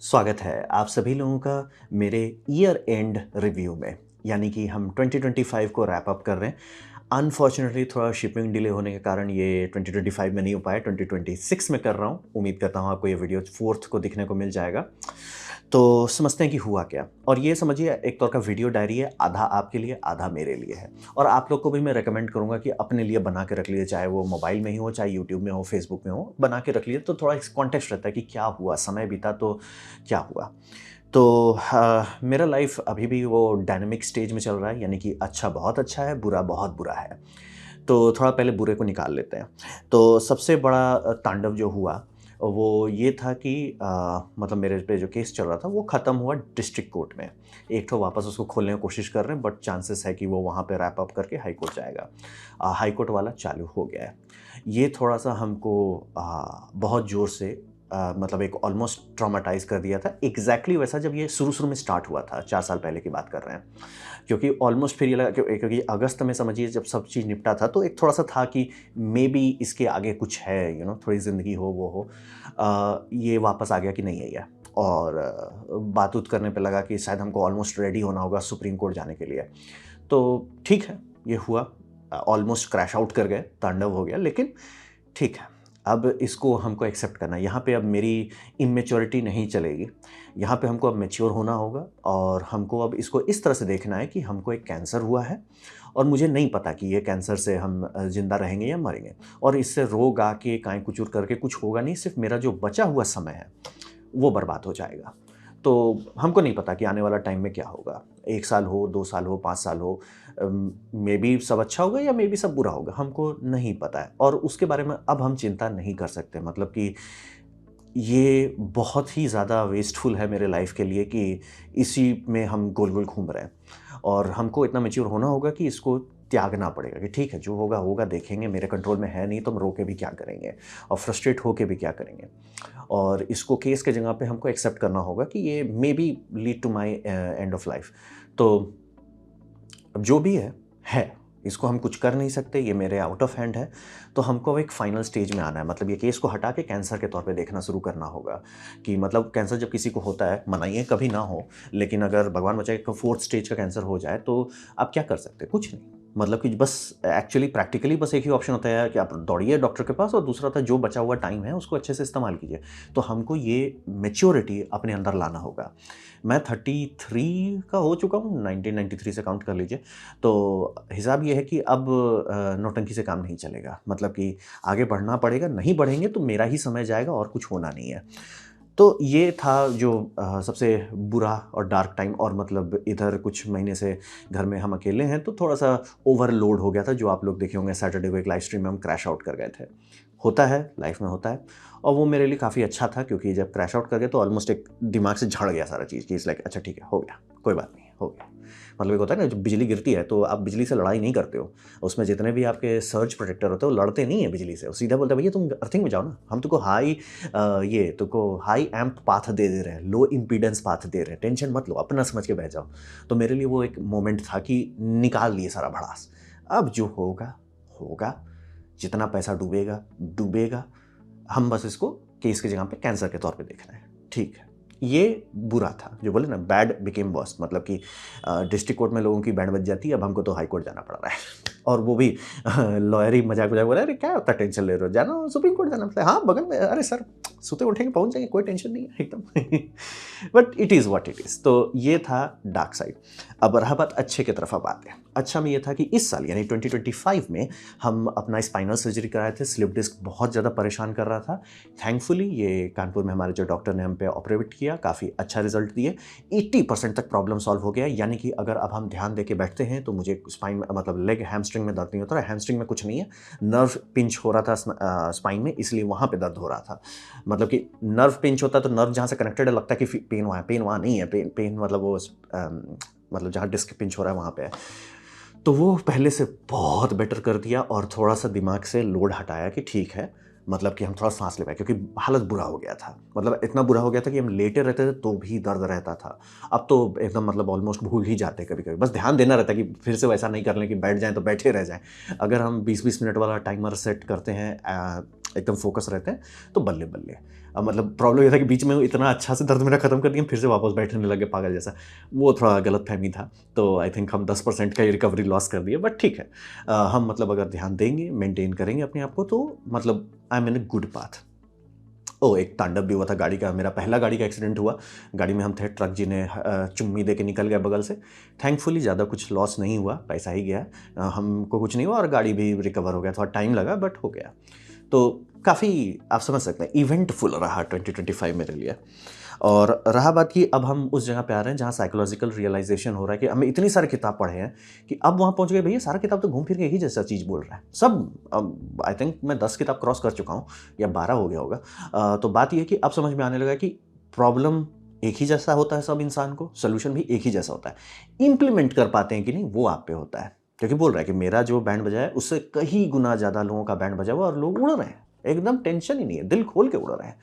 स्वागत है आप सभी लोगों का मेरे ईयर एंड रिव्यू में। यानी कि हम 2025 को रैप अप कर रहे हैं। अनफॉर्चुनेटली थोड़ा शिपिंग डिले होने के कारण ये 2025 में नहीं हो पाया, 2026 में कर रहा हूँ। उम्मीद करता हूँ आपको ये वीडियो 4th को दिखने को मिल जाएगा। तो समझते हैं कि हुआ क्या। और ये समझिए एक तौर का वीडियो डायरी है, आधा आपके लिए आधा मेरे लिए है। और आप लोग को भी मैं रेकमेंड करूँगा कि अपने लिए बना के रख लीजिए, चाहे वो मोबाइल में ही हो, चाहे यूट्यूब में हो, फेसबुक में हो, बना के रख लीजिए तो थोड़ा कॉन्टेक्स्ट रहता है कि क्या हुआ, समय बीता तो क्या हुआ। तो मेरा लाइफ अभी भी वो डायनामिक स्टेज में चल रहा है, यानी कि अच्छा बहुत अच्छा है, बुरा बहुत बुरा है। तो थोड़ा पहले बुरे को निकाल लेते हैं। तो सबसे बड़ा तांडव जो हुआ वो ये था कि मतलब मेरे पे जो केस चल रहा था वो ख़त्म हुआ डिस्ट्रिक्ट कोर्ट में। एक तो वापस उसको खोलने की कोशिश कर रहे हैं, बट चांसेस है कि वो वहाँ पे रैप अप करके हाई कोर्ट जाएगा। हाई कोर्ट वाला चालू हो गया है। ये थोड़ा-सा हमको बहुत ज़ोर से मतलब एक ऑलमोस्ट ट्रॉमाटाइज़ कर दिया था। एग्ज़ैक्टली वैसा जब ये शुरू-शुरू में स्टार्ट हुआ था, 4 साल पहले की बात कर रहे हैं। क्योंकि ऑलमोस्ट फिर ये लगा क्योंकि अगस्त में समझिए जब सब चीज़ निपटा था, तो एक थोड़ा-सा था कि मेबी इसके आगे कुछ है, थोड़ी ज़िंदगी हो, वो हो। ये वापस आ गया कि नहीं आया। और बात-वूत करने पे लगा कि शायद हमको ऑलमोस्ट रेडी होना होगा सुप्रीम कोर्ट जाने के लिए। तो ठीक है, ये हुआ। ऑलमोस्ट क्रैश आउट कर गए, तांडव हो गया, लेकिन ठीक है, अब इसको हमको एक्सेप्ट करना है। यहाँ पे अब मेरी इमैच्योरिटी नहीं चलेगी। यहाँ पे हमको अब मैच्योर होना होगा और हमको अब इसको इस तरह से देखना है कि हमको एक कैंसर हुआ है और मुझे नहीं पता कि ये कैंसर से हम ज़िंदा रहेंगे या मरेंगे। और इससे रोग आके काएँ-कुचूर करके कुछ होगा नहीं, सिर्फ़ मेरा जो बचा हुआ समय है, वो बर्बाद हो जाएगा। तो हमको नहीं पता कि आने वाला टाइम में क्या होगा। 1 साल हो, 2 साल हो, 5 साल हो, मेबी सब अच्छा होगा या मेबी सब बुरा होगा, हमको नहीं पता है। और उसके बारे में अब हम चिंता नहीं कर सकते। मतलब कि ये बहुत ही ज़्यादा वेस्टफुल है मेरे लाइफ़ के लिए कि इसी में हम गोल-गोल घूम रहे हैं। और हमको इतना मैच्योर होना होगा कि इसको त्यागना पड़ेगा कि ठीक है, जो होगा होगा, देखेंगे, मेरे कंट्रोल में है नहीं तो हम रो के भी क्या करेंगे और फ्रस्ट्रेट होके भी क्या करेंगे। और इसको केस के जगह पे हमको एक्सेप्ट करना होगा कि ये maybe lead to my end of life. तो अब जो भी है। इसको हम कुछ कर नहीं सकते, ये मेरे आउट ऑफ हैंड है। तो हमको अब एक फाइनल स्टेज में आना है। मतलब ये केस को हटा के कैंसर के तौर पे देखना शुरू करना होगा कि मतलब कैंसर जब किसी को होता है, मनाइए कभी ना हो, लेकिन अगर भगवान बचाए 4th स्टेज का कैंसर हो जाए तो आप क्या कर सकते हैं? कुछ नहीं। मतलब कि बस एक्चुअली प्रैक्टिकली बस एक ही ऑप्शन होता है कि आप दौड़िए डॉक्टर के पास, और दूसरा था जो बचा हुआ टाइम है उसको अच्छे से इस्तेमाल कीजिए। तो हमको ये मैच्योरिटी अपने अंदर लाना होगा। मैं 33 का हो चुका हूँ, 1993 से काउंट कर लीजिए। तो हिसाब ये है कि अब नौटंकी से काम नहीं चलेगा। मतलब कि आगे बढ़ना पड़ेगा, नहीं बढ़ेंगे तो मेरा ही समय जाएगा और कुछ होना नहीं है। तो ये था जो सबसे बुरा और डार्क टाइम। और मतलब इधर कुछ महीने से घर में हम अकेले हैं तो थोड़ा-सा ओवरलोड हो गया था, जो आप लोग देखे होंगे सैटरडे को एक लाइव स्ट्रीम में हम क्रैश आउट कर गए थे। होता है, लाइफ में होता है। और वो मेरे लिए काफ़ी अच्छा था क्योंकि जब क्रैश आउट कर गए तो ऑलमोस्ट एक दिमाग से झड़ गया सारा चीज़ कि इट्स लाइक अच्छा ठीक है, हो गया, कोई बात नहीं, हो गया। मतलब एक होता है ना, जब बिजली गिरती है तो आप बिजली से लड़ाई नहीं करते हो। उसमें जितने भी आपके सर्ज प्रोटेक्टर होते हैं वो लड़ते नहीं हैं बिजली से। वो सीधा बोलते हैं भैया तुम अर्थिंग में जाओ ना, हम तुमको ये तुमको हाई एम्प पाथ दे रहे हैं, लो इम्पीडेंस पाथ दे रहे हैं, टेंशन मत लो, अपना समझ के बैठ जाओ। तो मेरे लिए वो एक मोमेंट था कि निकाल लिए सारा भड़ास। अब जो होगा, होगा। जितना पैसा डूबेगा, डूबेगा। हम बस इसको केस की जगह पे कैंसर के तौर पे देख रहे हैं। ठीक है। ये बुरा था, जो बोले ना बैड बिकेम वर्स्ट। मतलब कि डिस्ट्रिक्ट कोर्ट में लोगों की बैंड बज जाती है, अब हमको तो हाई कोर्ट जाना पड़ रहा है। और वो भी लॉयर ही मजाक-वजाक बोला, "अरे क्या उतना टेंशन ले रहे हो? जाना सुप्रीम कोर्ट जाना।" मतलब हाँ, बगल में, अरे सर सोते उठेंगे पहुँच जाएँगे, कोई टेंशन नहीं है एकदम। But it is what it is. तो ये था डार्क साइड। अब रहा बात अच्छे की तरफ, अब आते हैं। अच्छा में ये था कि इस साल यानी 2025 में हम अपना स्पाइनल सर्जरी कराए थे। स्लिप डिस्क बहुत ज़्यादा परेशान कर रहा था। थैंकफुली ये कानपुर में हमारे जो डॉक्टर ने हम पे ऑपरेट किया, काफ़ी अच्छा रिजल्ट दिए। 80% तक प्रॉब्लम सॉल्व हो गया। यानी कि अगर अब हम ध्यान देके बैठते हैं तो मुझे स्पाइन में मतलब लेग हैमस्ट्रिंग में दर्द नहीं होता है। हैमस्ट्रिंग में कुछ नहीं है, नर्व पिंच हो रहा था स्पाइन में, इसलिए वहाँ पे दर्द हो रहा था। मतलब कि नर्व पिंच होता है तो नर्व जहाँ से कनेक्टेड है लगता है कि पेन वहाँ है, पेन वहाँ नहीं है। पेन मतलब वो मतलब जहाँ डिस्क पिंच हो रहा है वहाँ पे है। तो वो पहले से बहुत बेटर कर दिया और थोड़ा-सा दिमाग से लोड हटाया कि ठीक है, मतलब कि हम थोड़ा साँस ले पाएँ, क्योंकि हालत बुरा हो गया था। मतलब इतना बुरा हो गया था कि हम लेटे रहते थे तो भी दर्द रहता था। अब तो एकदम मतलब ऑलमोस्ट भूल ही जाते हैं कभी-कभी। बस ध्यान देना रहता है कि फिर से वैसा नहीं कर लें कि बैठ जाएँ तो बैठे रह जाएँ। अगर हम 20-20 मिनट वाला टाइमर सेट करते हैं एकदम फोकस रहते हैं, तो बल्ले बल्ले। अब मतलब प्रॉब्लम ये था कि बीच में इतना अच्छा से दर्द मेरा खत्म कर दिया, फिर से वापस बैठने लगे पागल जैसा, वो थोड़ा गलत फहमी था। तो आई थिंक हम 10% का ही रिकवरी लॉस कर दिए, बट ठीक है। हम मतलब अगर ध्यान देंगे, मेंटेन करेंगे अपने आप को, तो मतलब I am in a good path. एक तांडव भी हुआ था गाड़ी का, मेरा पहला गाड़ी का एक्सीडेंट हुआ। गाड़ी में हम थे, ट्रक जी ने चुम्मी दे के निकल गया बगल से। थैंकफुली ज़्यादा कुछ लॉस नहीं हुआ, पैसा ही गया, हमको कुछ नहीं हुआ और गाड़ी भी रिकवर हो गया। थोड़ा टाइम लगा बट हो गया। तो काफ़ी आप समझ सकते हैं इवेंटफुल रहा 2025 मेरे लिए। और रहा बात कि अब हम उस जगह पे आ रहे हैं जहाँ साइकोलॉजिकल रियलाइजेशन हो रहा है कि हमने इतनी सारी किताब पढ़े हैं कि अब वहाँ पहुँच गए, भैया सारा किताब तो घूम फिर के ही जैसा चीज़ बोल रहा है सब। आई थिंक मैं 10 किताब क्रॉस कर चुका हूँ या 12 हो गया होगा। तो बात यह है कि अब समझ में आने लगा कि प्रॉब्लम एक ही जैसा होता है सब इंसान को, सोल्यूशन भी एक ही जैसा होता है। इम्प्लीमेंट कर पाते हैं कि नहीं वो आप पे होता है, क्योंकि बोल रहा है कि मेरा जो बैंड बजा है उससे कहीं गुना ज़्यादा लोगों का बैंड बजा हुआ और लोग उड़ रहे हैं, एकदम टेंशन ही नहीं है, दिल खोल के उड़ रहे हैं।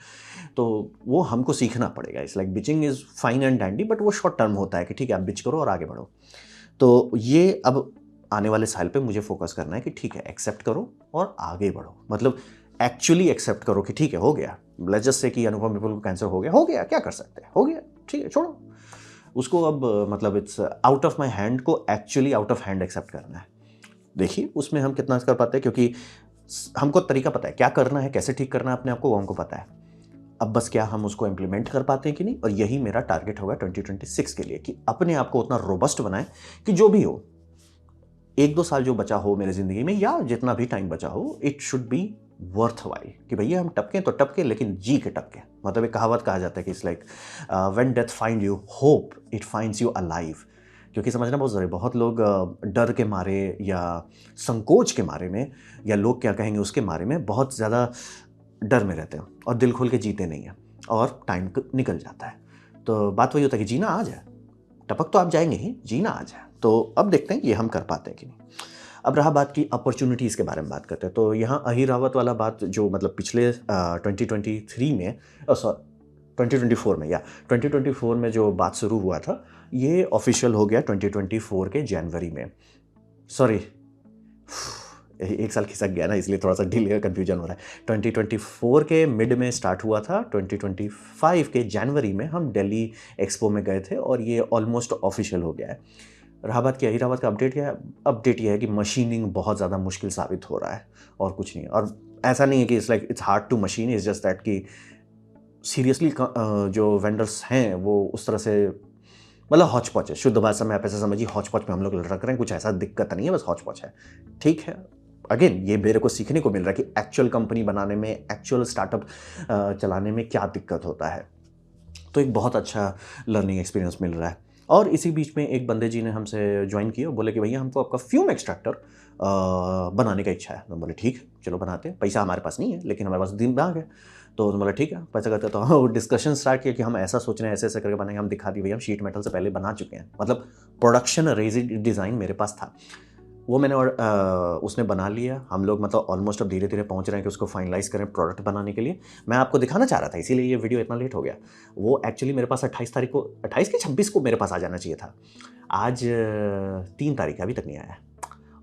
तो वो हमको सीखना पड़ेगा। It's like bitching is fine and dandy, but वो शॉर्ट टर्म होता है कि ठीक है आप बिच करो और आगे बढ़ो। तो ये अब आने वाले साल पे मुझे फोकस करना है कि ठीक है एक्सेप्ट करो और आगे बढ़ो। मतलब एक्चुअली एक्सेप्ट करो कि ठीक है हो गया, लेट्स जस्ट से कि अनुपम विपुल को कैंसर हो गया, क्या कर सकते हैं, हो गया, ठीक है छोड़ो उसको। अब मतलब it's out of my hand को actually out of hand accept करना है। देखिए उसमें हम कितना कर पाते हैं, क्योंकि हमको तरीका पता है क्या करना है, कैसे ठीक करना है अपने आप को, वो हमको पता है। अब बस क्या हम उसको इम्प्लीमेंट कर पाते हैं कि नहीं, और यही मेरा टारगेट होगा 2026 के लिए कि अपने आप को उतना रोबस्ट बनाएं कि जो भी हो, 1-2 साल जो बचा हो मेरे ज़िंदगी में या जितना भी टाइम बचा हो, it should be worth while. कि भैया हम टपकें तो टपके, लेकिन जी के टपके। मतलब एक कहावत कहा जाता है कि it's like when death find you hope it finds you alive. क्योंकि समझना बहुत ज़रूरी है, बहुत लोग डर के मारे या संकोच के मारे में या लोग क्या कहेंगे उसके मारे में बहुत ज़्यादा डर में रहते हैं और दिल खोल के जीते नहीं हैं और टाइम निकल जाता है। तो बात वही होता है कि जीना आ जाए, टपक तो आप जाएंगे ही, जीना आ जाए। तो अब देखते हैं ये हम कर पाते हैं कि नहीं। अब रहा बात की अपॉर्चुनिटीज़ के बारे में बात करते हैं, तो यहाँ अहिरावत वाला बात जो मतलब पिछले 2023 में, सॉरी 2024 में, या 2024 में जो बात शुरू हुआ था, ये ऑफिशियल हो गया 2024 के जनवरी में। सॉरी, एक साल खिसक गया ना, इसलिए थोड़ा सा डिले कन्फ्यूजन हो रहा है। 2024 के मिड में स्टार्ट हुआ था, 2025 के जनवरी में हम दिल्ली एक्सपो में गए थे और ये ऑलमोस्ट ऑफिशियल हो गया है। रहा बात की अहिरावत का अपडेट क्या है, अपडेट ये है कि मशीनिंग बहुत ज़्यादा मुश्किल साबित हो रहा है और कुछ नहीं है। और ऐसा नहीं है कि it's like it's hard to machine, it's just that कि सीरियसली जो वेंडर्स हैं वो उस तरह से मतलब हौच पौच है, शुद्ध भाषा में आप ऐसा समझिए हौच पौच में हम लोग रख रहे हैं, कुछ ऐसा दिक्कत नहीं है, बस हौच पौच है। ठीक है, अगेन ये मेरे को सीखने को मिल रहा है कि एक्चुअल कंपनी बनाने में, एक्चुअल स्टार्टअप चलाने में क्या दिक्कत होता है। तो एक बहुत अच्छा लर्निंग एक्सपीरियंस मिल रहा है। और इसी बीच में एक बंदे जी ने हमसे ज्वाइन किया, बोले कि भैया हमको आपका फ्यूम एक्सट्रैक्टर बनाने का इच्छा है। तो बोले ठीक है चलो बनाते हैं, पैसा हमारे पास नहीं है लेकिन हमारे पास दिमाग है। तो बोला ठीक है पैसा करते। तो हम डिस्कशन स्टार्ट किया कि हम ऐसा सोच रहे हैं, ऐसे ऐसे करके बनाएंगे। हम दिखा दिए भैया हम शीट मेटल से पहले बना चुके हैं, मतलब प्रोडक्शन रेजिड डिज़ाइन मेरे पास था, वो मैंने उसने बना लिया। हम लोग मतलब ऑलमोस्ट अब धीरे धीरे पहुंच रहे हैं कि उसको फाइनलाइज करें प्रोडक्ट बनाने के लिए। मैं आपको दिखाना चाह रहा था, इसीलिए ये वीडियो इतना लेट हो गया। वो एक्चुअली मेरे पास 28 तारीख को, 28 के 26 को मेरे पास आ जाना चाहिए था। आज 3 तारीख अभी तक नहीं आया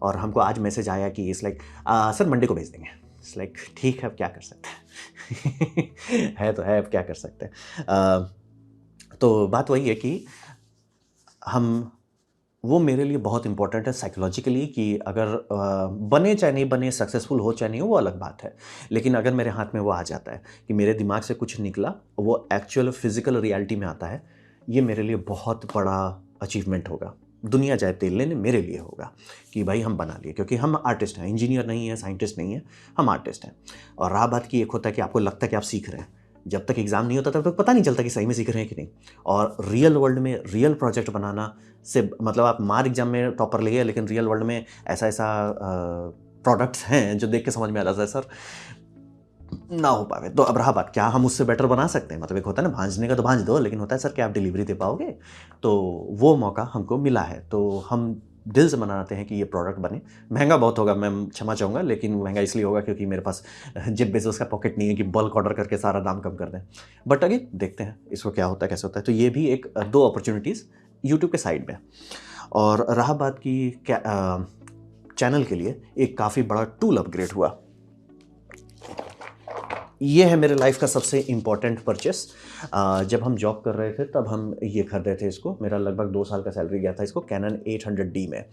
और हमको आज मैसेज आया कि इट्स लाइक सर मंडे को भेज देंगे। इट्स लाइक ठीक है अब क्या कर सकते हैं है तो है, अब क्या कर सकते हैं। तो बात वही है कि हम, वो मेरे लिए बहुत इंपॉर्टेंट है साइकोलॉजिकली कि अगर बने चाहे नहीं बने, सक्सेसफुल हो चाहे नहीं हो, वो अलग बात है। लेकिन अगर मेरे हाथ में वो आ जाता है कि मेरे दिमाग से कुछ निकला, वो एक्चुअल फिजिकल रियलिटी में आता है, ये मेरे लिए बहुत बड़ा अचीवमेंट होगा। दुनिया जाए तेल लेने, मेरे लिए होगा कि भाई हम बना लिए, क्योंकि हम आर्टिस्ट हैं, इंजीनियर नहीं है, साइंटिस्ट नहीं है, हम आर्टिस्ट हैं। और रहा बात की, एक होता है कि आपको लगता है कि आप सीख रहे हैं, जब तक एग्ज़ाम नहीं होता तब तक पता नहीं चलता कि सही में सीख रहे हैं कि नहीं। और रियल वर्ल्ड में रियल प्रोजेक्ट बनाना से मतलब आप मार एग्जाम में टॉपर ले गए, लेकिन रियल वर्ल्ड में ऐसा ऐसा प्रोडक्ट्स हैं जो देख के समझ में आ जाता है सर ना हो पावे। तो अब रहा बात, क्या हम उससे बेटर बना सकते हैं? मतलब एक होता है ना भांजने का तो भांज दो, लेकिन होता है सर क्या आप डिलीवरी दे पाओगे? तो वो मौका हमको मिला है, तो हम दिल से मनाते हैं कि ये प्रोडक्ट बने। महंगा बहुत होगा, मैं क्षमा चाहूँगा, लेकिन महंगा इसलिए होगा क्योंकि मेरे पास जेफ बेजोस का पॉकेट नहीं है कि बल्क ऑर्डर करके सारा दाम कम कर दें। बट अगेन देखते हैं इसको क्या होता है, कैसे होता है। तो ये भी एक 2 अपॉर्चुनिटीज़ यूट्यूब के साइड में। और रहा बात की चैनल के लिए एक काफ़ी बड़ा टूल अपग्रेड हुआ। ये है मेरे लाइफ का सबसे इम्पोर्टेंट परचेस। जब हम जॉब कर रहे थे तब हम ये खरीदे थे इसको। मेरा लगभग 2 साल का सैलरी गया था इसको कैनन 800D में,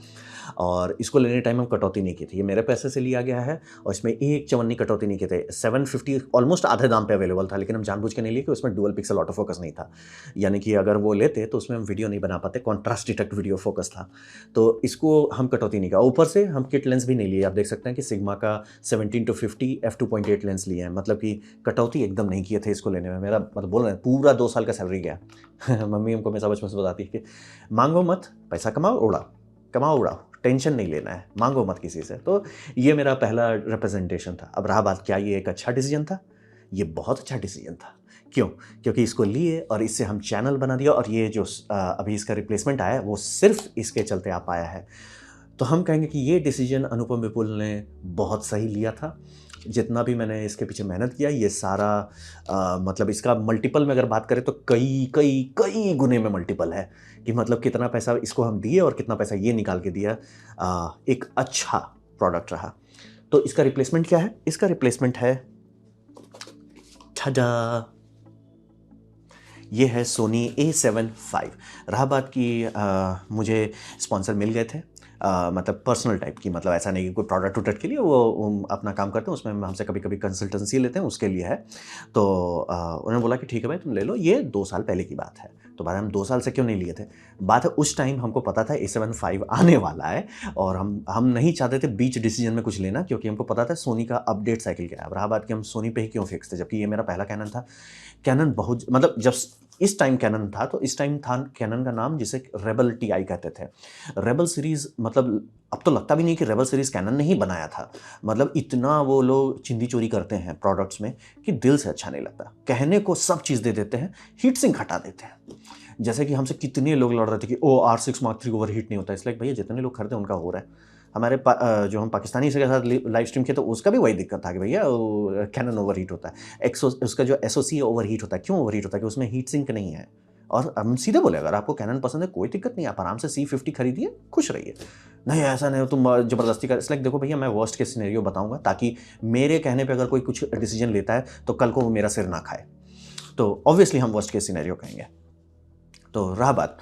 और इसको लेने टाइम हम कटौती नहीं की थी। ये मेरे पैसे से लिया गया है और इसमें एक चवन्नी कटौती नहीं की थे। 750 ऑलमोस्ट आधे दाम पे अवेलेबल था, लेकिन हम जानबूझ के नहीं लिए कि उसमें डुअल पिक्सल ऑटो फोकस नहीं था। यानी कि अगर वो लेते तो उसमें हम वीडियो नहीं बना पाते, कॉन्ट्रास्ट डिटेक्ट वीडियो फोकस था। तो इसको हम कटौती नहीं किया। ऊपर से हम किट लेंस भी नहीं लिए। आप देख सकते हैं कि सिग्मा का 17-50 f2.8 लेंस लिए हैं, मतलब कि कटौती एकदम नहीं किए थे इसको लेने में। मेरा मतलब बोल रहे हैं पूरा 2 साल का सैलरी गया। मम्मी हमको हमेशा बचपन से बताती है कि मांगो मत, पैसा कमाओ उड़ाओ, कमाओ उड़ाओ, टेंशन नहीं लेना है, मांगो मत किसी से। तो ये मेरा पहला रिप्रेजेंटेशन था। अब रहा बात, क्या ये एक अच्छा डिसीजन था? ये बहुत अच्छा डिसीजन था। क्यों? क्योंकि इसको लिए और इससे हम चैनल बना दिया, और ये जो अभी इसका रिप्लेसमेंट आया है वो सिर्फ इसके चलते आ पाया है। तो हम कहेंगे कि ये डिसीजन अनुपम विपुल ने बहुत सही लिया था। जितना भी मैंने इसके पीछे मेहनत किया, ये सारा मतलब इसका मल्टीपल में अगर बात करें तो कई कई कई गुने में मल्टीपल है, कि मतलब कितना पैसा इसको हम दिए और कितना पैसा ये निकाल के दिया। एक अच्छा प्रोडक्ट रहा। तो इसका रिप्लेसमेंट क्या है? इसका रिप्लेसमेंट है, ठाडा, ये है सोनी A7 V। रहा बात कि मुझे स्पॉन्सर मिल गए थे, मतलब पर्सनल टाइप की, मतलब ऐसा नहीं कि कोई प्रोडक्ट उडक्ट के लिए, वो अपना काम करते हैं, उसमें हमसे कभी कभी कंसल्टेंसी लेते हैं, उसके लिए है। तो उन्होंने बोला कि ठीक है भाई तुम ले लो। ये 2 साल पहले की बात है। तो बात हम 2 साल से क्यों नहीं लिए थे? बात है उस टाइम हमको पता था A7 V आने वाला है, और हम नहीं चाहते थे बीच डिसीजन में कुछ लेना, क्योंकि हमको पता था सोनी का अपडेट साइकिल क्या है। अब रहा बात कि हम सोनी पे ही क्यों फिक्स थे, जबकि ये मेरा पहला कैनन था। कैनन बहुत, मतलब जब इस टाइम कैनन था तो इस टाइम था कैनन का नाम जिसे रेबल TI कहते थे। रेबल सीरीज़, मतलब अब तो लगता भी नहीं कि रेबल सीरीज़ कैनन ने ही बनाया था। मतलब इतना वो लोग चिंदी चोरी करते हैं प्रोडक्ट्स में कि दिल से अच्छा नहीं लगता। कहने को सब चीज़ दे देते हैं, हीट सिंक हटा देते हैं। जैसे कि हमसे कितने लोग लड़ रहे थे कि ओ R6 Mark III over heat नहीं होता। इसलिए भैया जितने लोग खरीदे उनका हो रहा है। हमारे जो हम पाकिस्तानी से के साथ लाइव स्ट्रीम किए तो उसका भी वही दिक्कत था कि भैया कैनन ओवर हीट होता है। उसका जो SoC ओवर हीट होता है। क्यों ओवर हीट होता है? कि उसमें हीट सिंक नहीं है। और हम सीधे बोले, अगर आपको कैनन पसंद है कोई दिक्कत नहीं, आप आराम से C50 खरीदिए, खुश रहिए। नहीं ऐसा नहीं तुम जबरदस्ती कर। इसलिए देखो भैया, मैं वर्स्ट के सिनेरियो बताऊंगा, ताकि मेरे कहने पे अगर कोई कुछ डिसीजन लेता है तो कल को वो मेरा सिर ना खाए। तो ऑब्वियसली हम वर्स्ट के सिनेरियो कहेंगे। तो रहा बात,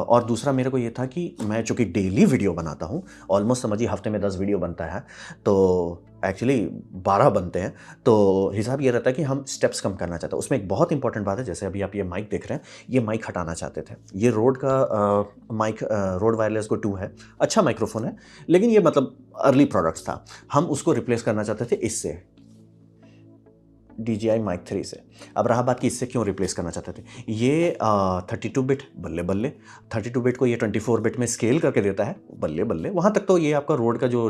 और दूसरा मेरे को ये था कि मैं चूँकि डेली वीडियो बनाता हूँ, ऑलमोस्ट समझिए हफ्ते में 10 वीडियो बनता है, तो एक्चुअली 12 बनते हैं। तो हिसाब ये रहता है कि हम स्टेप्स कम करना चाहते हैं। उसमें एक बहुत इंपॉर्टेंट बात है, जैसे अभी आप ये माइक देख रहे हैं, ये माइक हटाना चाहते थे। ये रोड का माइक, रोड वायरलेस गो 2 है, अच्छा माइक्रोफोन है, लेकिन ये मतलब अर्ली प्रोडक्ट्स था। हम उसको रिप्लेस करना चाहते थे इससे, DJI Mic 3 से। अब रहा बात कि इससे क्यों रिप्लेस करना चाहते थे। ये 32 बिट बल्ले बल्ले, 32 बिट को ये 24 बिट में स्केल करके देता है, बल्ले बल्ले। वहाँ तक तो ये आपका रोड का जो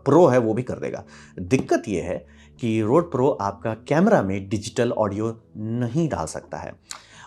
प्रो है वो भी कर देगा। दिक्कत ये है कि रोड प्रो आपका कैमरा में डिजिटल ऑडियो नहीं डाल सकता है।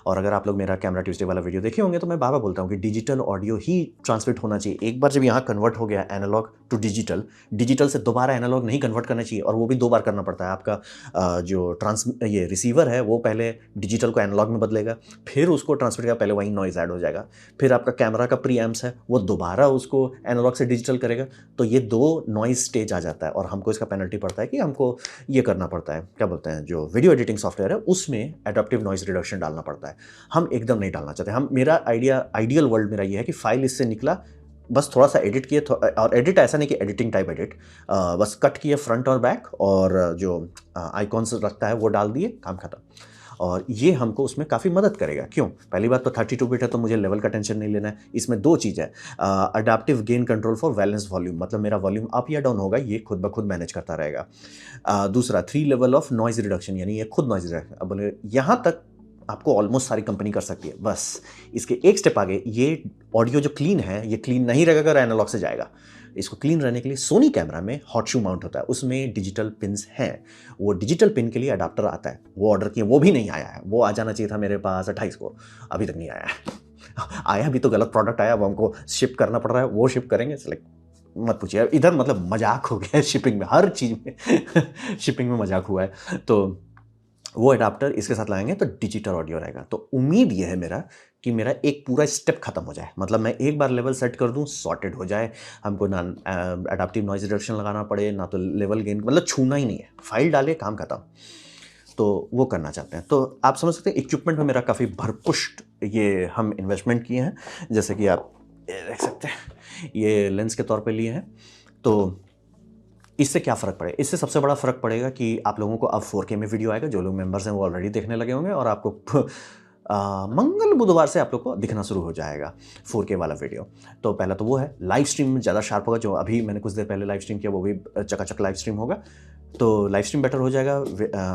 और अगर आप लोग मेरा कैमरा ट्यूसडे वाला वीडियो देखे होंगे तो मैं बार बार बोलता हूँ कि डिजिटल ऑडियो ही ट्रांसमिट होना चाहिए। एक बार जब यहाँ कन्वर्ट हो गया एनालॉग टू डिजिटल, डिजिटल से दोबारा एनालॉग नहीं कन्वर्ट करना चाहिए, और वो भी 2 बार करना पड़ता है। आपका जो ये रिसीवर है वो पहले डिजिटल को एनालॉग में बदलेगा, फिर उसको ट्रांसमिट करेगा, पहले वहीं नॉइज़ ऐड हो जाएगा, फिर आपका कैमरा का प्री एम्प्स है वो दोबारा उसको एनालॉग से डिजिटल करेगा। तो ये 2 नॉइज़ स्टेज आ जाता है, और हमको इसका पेनल्टी पड़ता है कि हमको ये करना पड़ता है, क्या बोलते हैं, जो वीडियो एडिटिंग सॉफ्टवेयर है उसमें एडाप्टिव नॉइज़ रिडक्शन डालना पड़ता है। हम एकदम नहीं डालना चाहते। हम, मेरा आइडियल वर्ल्ड मेरा ये है कि फाइल इससे निकला, बस थोड़ा सा एडिट किए, और एडिट ऐसा नहीं कि एडिटिंग टाइप एडिट, बस कट किए फ्रंट और बैक, और जो आइकॉन्स रखता है वो डाल दिए, काम खत्म। और ये हमको उसमें काफ़ी मदद करेगा। क्यों? पहली बात तो 32 बिट है तो मुझे लेवल का टेंशन नहीं लेना है। इसमें 2 चीज़ है, adaptive gain control for balance volume, मतलब मेरा वॉल्यूम अप या डाउन होगा ये खुद ब खुद मैनेज करता रहेगा। दूसरा 3 लेवल ऑफ नॉइज़ रिडक्शन, यानी ये खुद नॉइज़ रिडक्शन। अब बोले यहाँ तक आपको ऑलमोस्ट सारी कंपनी कर सकती है, बस इसके एक स्टेप आगे, ये ऑडियो जो क्लीन है ये क्लीन नहीं रहेगा अगर एनालॉग से जाएगा। इसको क्लीन रहने के लिए सोनी कैमरा में हॉट शू माउंट होता है, उसमें डिजिटल पिन्स हैं। वो डिजिटल पिन के लिए अडाप्टर आता है, वो ऑर्डर किए, वो भी नहीं आया है। वो आ जाना चाहिए था मेरे पास 28 को, अभी तक नहीं आया है। आया भी तो गलत प्रोडक्ट आया, अब हमको शिप करना पड़ रहा है। वो शिप करेंगे, मत पूछिए। इधर मतलब मजाक हो गया है शिपिंग में, हर चीज़ में शिपिंग में मजाक हुआ है। तो वो एडाप्टर इसके साथ लगाएंगे तो डिजिटल ऑडियो रहेगा। तो उम्मीद ये है मेरा कि मेरा एक पूरा स्टेप खत्म हो जाए, मतलब मैं एक बार लेवल सेट कर दूं, सॉर्टेड हो जाए, हमको ना एडाप्टिव नॉइज रिडक्शन लगाना पड़े, ना तो लेवल गेन, मतलब छूना ही नहीं है, फाइल डाले, काम खत्म। तो वो करना चाहते हैं। तो आप समझ सकते हैं इक्विपमेंट में मेरा काफ़ी भरपुष्ट ये हम इन्वेस्टमेंट किए हैं। जैसे कि आप ये देख सकते हैं, ये लेंस के तौर पे लिए हैं। तो इससे क्या फ़र्क पड़ेगा? इससे सबसे बड़ा फ़र्क पड़ेगा कि आप लोगों को अब 4K में वीडियो आएगा। जो लोग मेंबर्स हैं वो ऑलरेडी देखने लगे होंगे, और आपको मंगल बुधवार से आप लोग को दिखना शुरू हो जाएगा 4K वाला वीडियो। तो पहला तो वो है। लाइव स्ट्रीम ज़्यादा शार्प होगा। जो अभी मैंने कुछ देर पहले लाइव स्ट्रीम किया वो भी चकाचक लाइव स्ट्रीम होगा। तो लाइव स्ट्रीम बेटर हो जाएगा,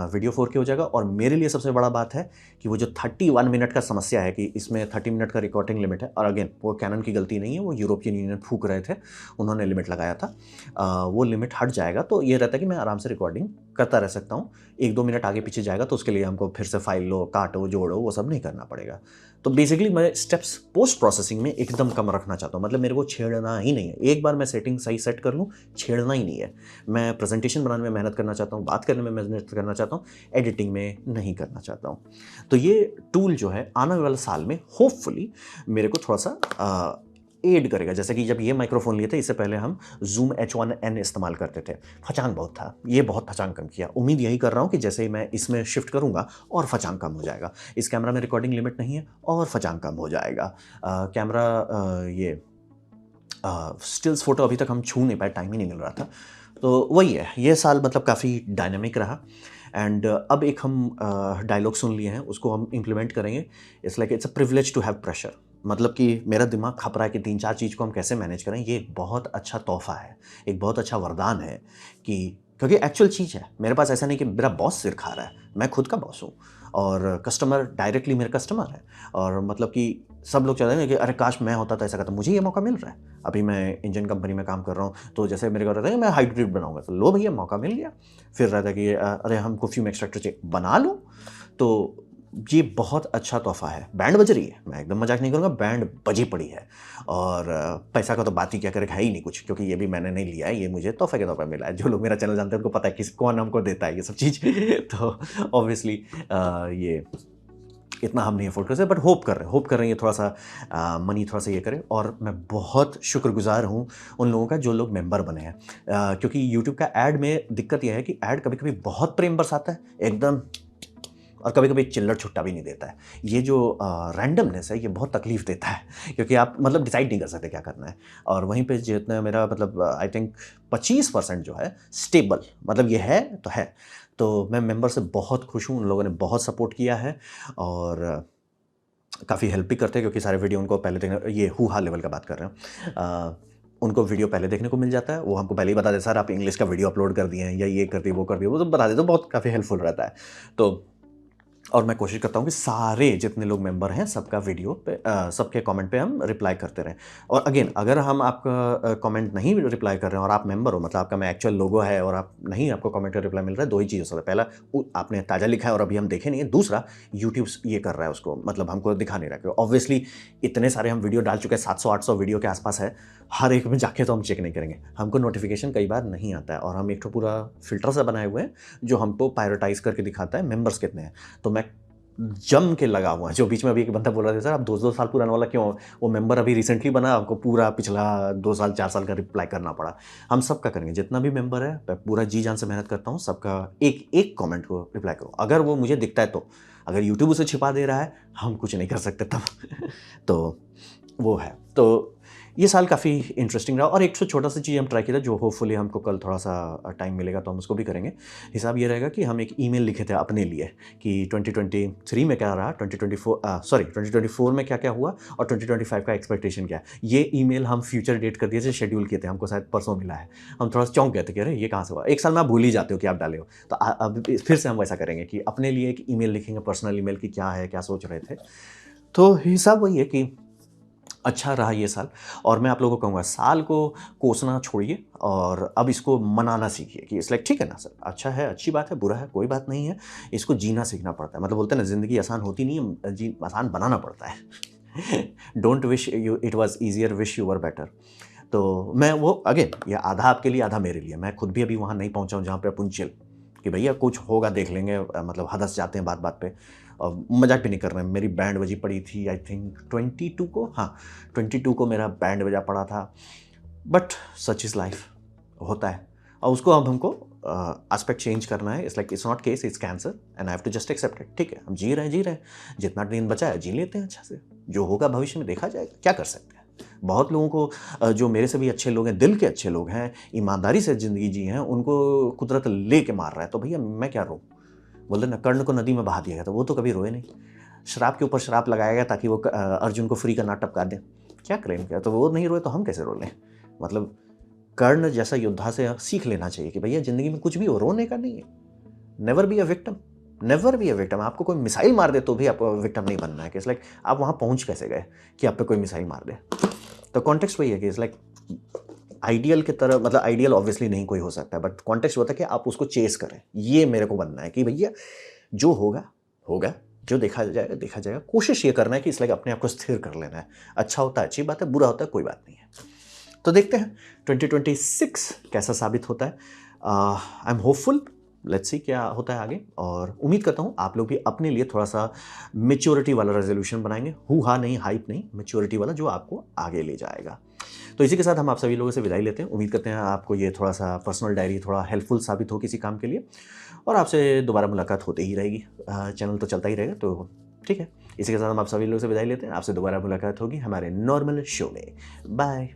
वीडियो 4K हो जाएगा। और मेरे लिए सबसे बड़ा बात है कि वो जो 31 मिनट का समस्या है कि इसमें 30 मिनट का रिकॉर्डिंग लिमिट है, और अगेन वो कैनन की गलती नहीं है, वो यूरोपियन यूनियन फूक रहे थे, उन्होंने लिमिट लगाया था। वो लिमिट हट जाएगा तो ये रहता है कि मैं आराम से रिकॉर्डिंग करता रह सकता हूँ। 1-2 मिनट आगे पीछे जाएगा तो उसके लिए हमको फिर से फाइल लो, काटो, जोड़ो, वो सब नहीं करना पड़ेगा। तो बेसिकली मैं स्टेप्स पोस्ट प्रोसेसिंग में एकदम कम रखना चाहता हूँ। मतलब मेरे को छेड़ना ही नहीं है। एक बार मैं सेटिंग सही सेट कर लूँ, छेड़ना ही नहीं है। मैं प्रेजेंटेशन बनाने में मेहनत करना चाहता हूँ, बात करने में मेहनत करना चाहता हूँ, एडिटिंग में नहीं करना चाहता हूँ। तो ये टूल जो है आने वाले साल में होपफुली मेरे को थोड़ा सा एड करेगा। जैसे कि जब ये माइक्रोफोन लिए थे, इससे पहले हम Zoom H1n इस्तेमाल करते थे, फचांग बहुत था। ये बहुत फचांग कम किया। उम्मीद यही कर रहा हूँ कि जैसे ही मैं इसमें शिफ्ट करूँगा और फचांग कम हो जाएगा। इस कैमरा में रिकॉर्डिंग लिमिट नहीं है और फचांग कम हो जाएगा। कैमरा ये स्टिल्स फोटो अभी तक हम छू नहीं पाए, टाइम ही नहीं मिल रहा था। तो वही है, ये साल मतलब काफ़ी डायनामिक रहा। एंड अब एक हम डायलॉग सुन लिए हैं, उसको हम इम्प्लीमेंट करेंगे। It's like it's a privilege to have pressure. मतलब कि मेरा दिमाग खप रहा है कि 3-4 चीज़ को हम कैसे मैनेज करें। ये एक बहुत अच्छा तोहफा है, एक बहुत अच्छा वरदान है कि क्योंकि एक्चुअल चीज़ है मेरे पास। ऐसा नहीं कि मेरा बॉस सिर खा रहा है, मैं खुद का बॉस हूँ, और कस्टमर डायरेक्टली मेरे कस्टमर है। और मतलब कि सब लोग चाहते हैं कि अरे काश मैं होता तो ऐसा करता। मुझे ये मौका मिल रहा है। अभी मैं इंजन कंपनी में काम कर रहा हूँ, तो जैसे मेरे को रहता है मैं हाइब्रिड बनाऊंगा, तो लो भैया मौका मिल गया। फिर रहता है कि अरे हमको फ्यूम एक्सट्रैक्टर चाहिए, बना लो। तो ये बहुत अच्छा तोहफा है। बैंड बज रही है, मैं एकदम मजाक नहीं करूँगा, बैंड बजी पड़ी है। और पैसा का तो बात ही क्या करे, है ही नहीं कुछ, क्योंकि ये भी मैंने नहीं लिया है, ये मुझे तोहफे के तौर पर मिला है। जो लोग मेरा चैनल जानते हैं उनको पता है किस कौन हमको देता है ये सब चीज़। तो ऑब्वियसली ये इतना हम नहीं अफोर्ड कर सकते, बट होप कर रहे हैं ये थोड़ा सा मनी थोड़ा सा ये करे। और मैं बहुत शुक्रगुजार हूँ उन लोगों का जो लोग मेंबर बने हैं, क्योंकि यूट्यूब का ऐड में दिक्कत यह है कि ऐड कभी कभी बहुत प्रेम बरसाता है एकदम, और कभी कभी चिल्लर छुट्टा भी नहीं देता है। ये जो रैंडमनेस है ये बहुत तकलीफ देता है, क्योंकि आप मतलब डिसाइड नहीं कर सकते क्या करना है। और वहीं पे जितना मेरा मतलब आई थिंक 25% जो है स्टेबल, मतलब ये है तो है। तो मैं मेंबर से बहुत खुश हूँ, उन लोगों ने बहुत सपोर्ट किया है, और काफ़ी हेल्प भी करते हैं, क्योंकि सारे वीडियो उनको पहले देखने, ये हुहा लेवल का बात कर रहे हैं, उनको वीडियो पहले देखने को मिल जाता है। वो हमको पहले ही बता देते सर आप इंग्लिश का वीडियो अपलोड कर दिए हैं, या ये कर दिए वो कर दिए, वो तो बता देते, तो बहुत काफ़ी हेल्पफुल रहता है। तो और मैं कोशिश करता हूँ कि सारे जितने लोग मेंबर हैं सबका वीडियो पे सबके कमेंट पे हम रिप्लाई करते रहें। और अगेन अगर हम आपका कमेंट नहीं रिप्लाई कर रहे हैं और आप मेंबर हो, मतलब आपका में एक्चुअल लोगो है और आप नहीं, आपको कमेंट का रिप्लाई मिल रहा है, दो ही चीज़ हो सकता है। पहला, आपने ताज़ा लिखा है और अभी हम देखे नहीं है। दूसरा, यूट्यूब ये कर रहा है उसको, मतलब हमको दिखा नहीं रहा है। ऑब्वियसली इतने सारे हम वीडियो डाल चुके हैं, 700-800 वीडियो के आसपास है, हर एक में जाके तो हम चेक नहीं करेंगे। हमको नोटिफिकेशन कई बार नहीं आता है, और हम एक तो पूरा फिल्टर से बनाए हुए हैं जो हमको प्रायोरिटाइज करके दिखाता है मेंबर्स कितने हैं। तो मैं जम के लगा हुआ है। जो बीच में अभी एक बंदा बोल रहा था सर आप 2-2 साल पुराना वाला क्यों, वो मेंबर अभी रिसेंटली बना, आपको पूरा पिछला 2 साल 4 साल का रिप्लाई करना पड़ा। हम सबका करेंगे, जितना भी मेंबर है मैं पूरा जी जान से मेहनत करता हूँ, सबका एक एक कमेंट को रिप्लाई करूँ अगर वो मुझे दिखता है तो। अगर यूट्यूब उसे छिपा दे रहा है हम कुछ नहीं कर सकते तब। तो वो है। तो ये साल काफ़ी इंटरेस्टिंग रहा। और एक छोटा सा चीज़ हम ट्राई किया था, जो होपफुली हमको कल थोड़ा सा टाइम मिलेगा तो हम उसको भी करेंगे। हिसाब ये रहेगा कि हम एक ईमेल लिखे थे अपने लिए कि 2023 में क्या रहा, 2024 में क्या क्या हुआ, और 2025 का एक्सपेक्टेशन क्या है। ये ईमेल हम फ्यूचर डेट कर दिए थे, शेड्यूल किए थे, हमको शायद परसों मिला है। हम थोड़ा सा चौंक गए थे कि अरे ये कहाँ से हुआ। एक साल में आप भूल ही जाते हो कि आप डाले हो। तो अब फिर से हम वैसा करेंगे कि अपने लिए एक ईमेल लिखेंगे, पर्सनल ईमेल की क्या है, क्या सोच रहे थे। तो हिसाब वही है कि अच्छा रहा ये साल। और मैं आप लोगों को कहूँगा साल को कोसना छोड़िए और अब इसको मनाना सीखिए कि इट्स लाइक ठीक है ना सर, अच्छा है, अच्छी बात है, बुरा है, कोई बात नहीं है, इसको जीना सीखना पड़ता है। मतलब बोलते हैं ना ज़िंदगी आसान होती नहीं है, जी आसान बनाना पड़ता है। Don't wish you it was easier, wish you were better. तो मैं वो अगेन ये आधा आपके लिए आधा मेरे लिए, मैं खुद भी अभी वहाँ नहीं पहुँचा हूँ जहाँ पे अपन चिल कि भैया कुछ होगा देख लेंगे, मतलब हदस जाते हैं बात बात पे, और मजाक भी नहीं कर रहे हैं। मेरी बैंड बजी पड़ी थी आई थिंक 22 को, हाँ 22 को मेरा बैंड बजा पड़ा था। बट सच इज़ लाइफ, होता है, और उसको अब हमको एस्पेक्ट चेंज करना है, it's like it's not case, it's cancer and I have to just accept it. ठीक है, हम जी रहे हैं, जितना दिन बचा है जी लेते हैं अच्छा से, जो होगा भविष्य में देखा जाएगा, क्या कर सकते हैं। बहुत लोगों को जो मेरे से भी अच्छे लोग हैं, दिल के अच्छे लोग हैं, ईमानदारी से ज़िंदगी जी हैं, उनको कुदरत ले के मार रहा है, तो भैया मैं क्या रोऊँ। बोले ना, कर्ण को नदी में बहा दिया गया, तो वो तो कभी रोए नहीं। श्राप के ऊपर श्राप लगाया गया ताकि वो अर्जुन को फ्री का नाटक टपका दें, क्या क्लेम किया, तो वो नहीं रोए तो हम कैसे रो लें। मतलब कर्ण जैसा योद्धा से सीख लेना चाहिए कि भैया ज़िंदगी में कुछ भी हो, रोने का नहीं है। Never be a victim, never be a victim. आपको कोई मिसाइल मार दे तो भी आपको विक्टिम नहीं बनना है कि इट्स लाइक आप वहाँ पहुँच कैसे गए कि आप पे कोई मिसाइल मार दे। तो कॉन्टेक्स्ट वही है कि इट्स लाइक आइडियल की तरह, मतलब आइडियल ऑब्वियसली नहीं कोई हो सकता है, बट कॉन्टेक्स्ट होता है कि आप उसको चेस करें। ये मेरे को बनना है कि भैया जो होगा होगा, जो देखा जाएगा देखा जाएगा। कोशिश ये करना है कि इस लाइक अपने आप को स्थिर कर लेना है। अच्छा होता है अच्छी बात है, बुरा होता है कोई बात नहीं है। तो देखते हैं 2026 कैसा साबित होता है। I am hopeful, let's see क्या होता है आगे, और उम्मीद करता हूँ आप लोग भी अपने लिए थोड़ा सा मेच्योरिटी वाला रेजोल्यूशन बनाएंगे, हु हा नहीं, हाइप नहीं, मेच्योरिटी वाला जो आपको आगे ले जाएगा। तो इसी के साथ हम आप सभी लोगों से विदाई लेते हैं। उम्मीद करते हैं आपको ये थोड़ा सा पर्सनल डायरी थोड़ा हेल्पफुल साबित हो किसी काम के लिए, और आपसे दोबारा मुलाकात होती ही रहेगी। चैनल तो चलता ही रहेगा, तो ठीक है। इसी के साथ हम आप सभी लोगों से विदाई लेते हैं। आपसे दोबारा मुलाकात होगी हमारे नॉर्मल शो में। बाय।